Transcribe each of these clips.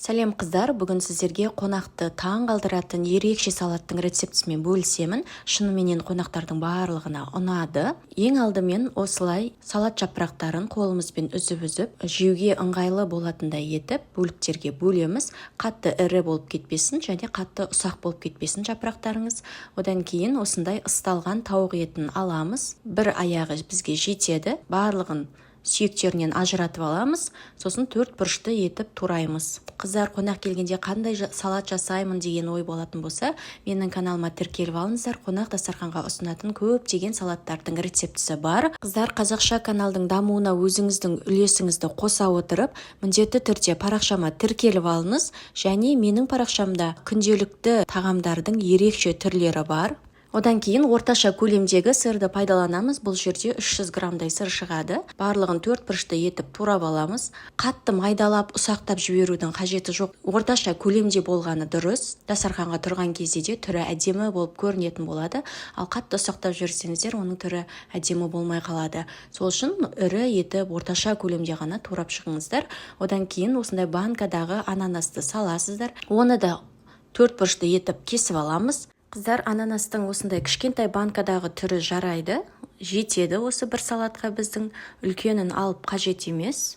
Сәлем қыздар, бүгін сіздерге қонақты таң қалдыратын ерекше салаттың рецептісімен бөлісемін. Шынымен қонақтардың барлығына ұнады. Ең алдымен осылай салат жапырақтарын қолымызбен үзіп-үзіп, жеуге ыңғайлы болатындай етіп, бөліктерге бөлеміз. Қатты ірі болып кетпесін және қатты ұсақ болып кетпесін жапырақтарыңыз. Одан кейін осындай ысталған тауық етін аламыз. Бір аяғы бізге жетеді. Барлығын сүйектерінен ажыратып аламыз, сосын 4 бұрышты етіп тураймыз. Қыздар, қонақ келгенде қандай салат жасаймын деген ой болатын болса, менің каналыма тіркеліп алыңыздар. Қонақ дастарханға ұсынатын көптеген салаттардың рецептісі бар. Қыздар, қазақша каналдың дамуына өзіңіздің үлесіңізді қоса отырып, міндетті түрде парақшама тіркеліп алыңыз, және менің парақшамда күнделікті тағамдардың ерекше түрлері бар. Одан кейін орташа көлемдегі сырды пайдаланамыз. Бұл жерде 300 граммдай сыр шығады. Барлығын 4 бұрышты етіп турап аламыз. Қатты майдалап, ұсақтап жіберудің қажеті жоқ. Орташа көлемде болғаны дұрыс. Дастарханға тұрған кезде де түрі әдемі болып көрінетін болады. Ал қатты ұсақтап жіберсеңіздер, оның түрі әдемі болмай қалады. Сол үшін ірі етіп, орташа көлемде ғана турап шығыңыздар. Одан кейін осындай банкадағы ананасты саласыздар. Оны да 4 бұрышты етіп кесіп аламыз. Қыздар, ананастың осындай кішкентай банкадағы түрі жарайды, жетеді осы бір салатқа, біздің үлкенін алып қажет емес.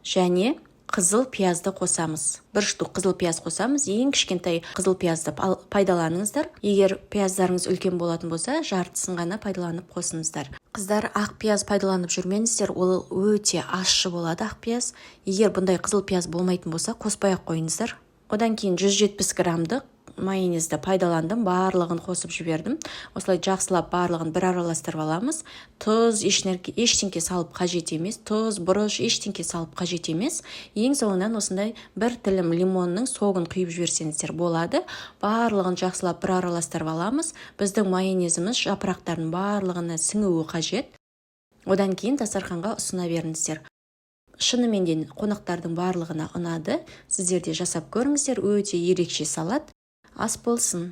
Және қызыл пиязды қосамыз. Бір штук қызыл пияз қосамыз. Ең кішкентай қызыл пиязды пайдаланыңыздар. Егер пияздарыңыз үлкен болатын болса, жартысын ғана пайдаланып қосыңыздар. Қыздар, ақ пияз пайдаланып жүрмеңіздер, ол өте ащы болады ақ пияз. Егер бұндай қызыл пияз болмайтын болса, қоспай-ақ қойыңыздар. Одан кейін 170 граммдық майонезді пайдаландым, барлығын қосып жібердім. Осылай жақсылап барлығын бір араластырып аламыз. Тұз, ештеңке салып қажет емес. Тұз, бұрыш, ештеңке салып қажет емес. Ең соңынан осындай бір тілім лимонның соғын құйып жіберсеңіздер болады. Барлығын жақсылап бір араластырып аламыз. Біздің майонезіміз жапырақтардың барлығына сіңуі қажет. Одан кейін дастарханға ұсына беріңіздер. Шынымен де қонақтардың барлығына ұнады. Сіздер де жасап көріңіздер, өте ерекше салат. Ас болсын.